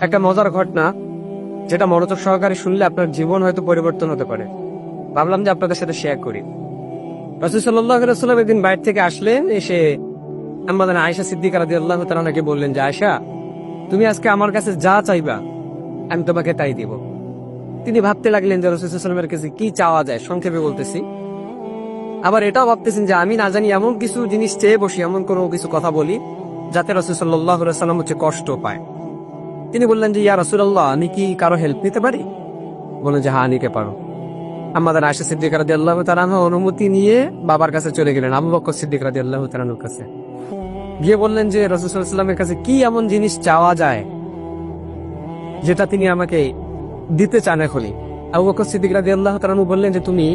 একটা মজার ঘটনা, যেটা মনোযোগ সহকারে শুনলে আপনার জীবন হয়তো পরিবর্তন হতে পারে। ভাবলাম যে আপনাদের সাথে শেয়ার করি। রাসূল সাল্লাল্লাহু আলাইহি ওয়াসাল্লাম একদিন বাইরে থেকে আসলেন, এসে আমাদের আয়েশা সিদ্দিকা রাদিয়াল্লাহু তাআলা আনহাকে বললেন যে, আয়েশা, তুমি আজকে আমার কাছে যা চাইবা আমি তোমাকে তাই দিব। তিনি ভাবতে লাগলেন যে রাসূল সাল্লাল্লাহু আলাইহি ওয়াসাল্লামের কাছে কি চাওয়া যায়, সংক্ষেপে বলতেছি। আবার এটাও ভাবতেছেন যে আমি না জানি এমন কিছু জিনিস চেয়ে বসি, এমন কোনো কিছু কথা বলি যাতে রাসূল সাল্লাল্লাহু আলাইহি ওয়াসাল্লাম কষ্ট পায়। তিনি বললেন যে, ইয়া রাসূলুল্লাহ, আমি কি কারো হেল্প নিতে পারি? বললেন যে, হ্যাঁ, নিতে পারো। আমাদের আয়েশা সিদ্দিকা রাদিয়াল্লাহু তাআলা আনহা অনুমতি নিয়ে বাবার কাছে চলে গেলেন, আবু বকর সিদ্দিক রাদিয়াল্লাহু তাআলা আনহুর কাছে গিয়ে বললেন যে, রাসূল সাল্লাল্লাহু আলাইহি ওয়াসাল্লামের কাছে কি এমন জিনিস চাওয়া যায় যেটা তিনি আমাকে দিতে চান এখনই। আবু বকর সিদ্দিক রাদিয়াল্লাহু তাআলা আনহু বললেন যে, তুমি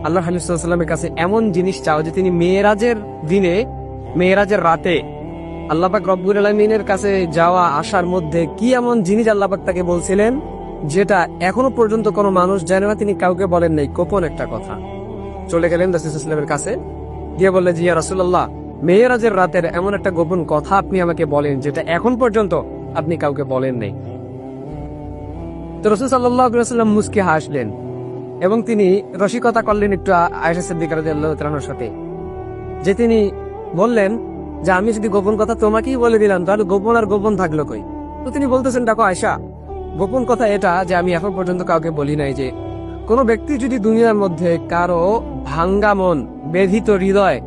আল্লাহর হাবিব সাল্লাল্লাহু আলাইহি ওয়াসাল্লামের কাছে এমন জিনিস চাও যে তিনি মেরাজের দিনে, মেরাজের রাতে আল্লাহ পাক রব্বুল আলামিনের কাছে যাওয়া আসার মধ্যে কি এমন জিনিস আল্লাহ পাক তাকে বলছিলেন যেটা এখনো পর্যন্ত কোনো মানুষ জানে না, তিনি কাউকে বলেন নাই, গোপন একটা কথা। চলে গেলেন রাসূল সাল্লাল্লাহু আলাইহি ওয়াসাল্লামের কাছে, গিয়ে বললেন যে, ইয়া রাসূলুল্লাহ, মেরাজের রাতের এমন একটা গোপন কথা আপনি আমাকে বলেন যেটা এখন পর্যন্ত আপনি কাউকে বলেন নাই। তো রাসূল সাল্লাল্লাহু আলাইহি ওয়াসাল্লাম মুস্কি হাসলেন এবং তিনি রসিকতা করলেন একটু আয়েশা সিদ্দিকা রাদিয়াল্লাহু তাআলার সাথে, যে তিনি বললেন যে, আমি যদি গোপন কথা তোমাকেই বলে দিলাম তাহলে গোপন আর গোপন থাকলো কই? তো তিনি বলতেছেন, দেখো আয়েশা, গোপন কথা এটা যে আমি এখন পর্যন্ত কাউকে বলি নাই যে কোনো ব্যক্তি যদি দুনিয়ার মধ্যে কারো ভাঙ্গা মন, ব্যথিত হৃদয়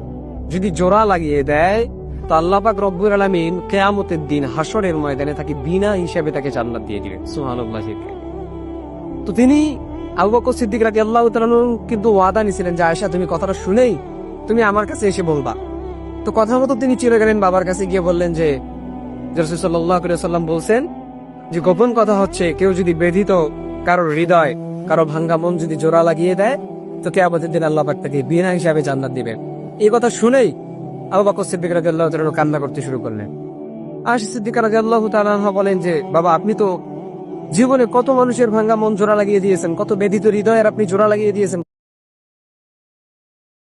যদি জোড়া লাগিয়ে দেয়, তো আল্লাহ পাক রব্বুল আলামিন কিয়ামতের দিন হাসরের ময়দানে তাকে বিনা হিসেবে তাকে জান্নাত দিয়ে দিবেন। সুবহানাল্লাহ। তো তিনি আবু বকর সিদ্দিক রাদিয়াল্লাহু তাআলা কিন্তু ওয়াদা নিয়েছিলেন যে, আয়েশা, তুমি কথাটা শুনেই তুমি আমার কাছে এসে বলবা। তো কথা মতো তিনি চলে গেলেন বাবার কাছে, গিয়ে বললেন যে, রাসূল সাল্লাল্লাহু আলাইহি ওয়াসাল্লাম বলছেন যে গোপন কথা হচ্ছে কেউ যদি ব্যথিত কারো হৃদয়, কারো ভাঙ্গা মন যদি জোড়া লাগিয়ে দেয়, তো কিয়ামতের দিন আল্লাহ পাক তাকে বিনা হিসাবে জান্নাত দিবেন। এই কথা শুনেই আবু বকর সিদ্দিক রাদিয়াল্লাহু তাআলা কান্না করতে শুরু করলেন। আয়েশা সিদ্দিকা রাদিয়াল্লাহু তাআলা আনহা বলেন যে, বাবা, আপনি তো জীবনে কত মানুষের ভাঙ্গা মন জোড়া লাগিয়ে দিয়েছেন, কত ব্যথিত হৃদয়ের আপনি জোড়া লাগিয়ে দিয়েছেন।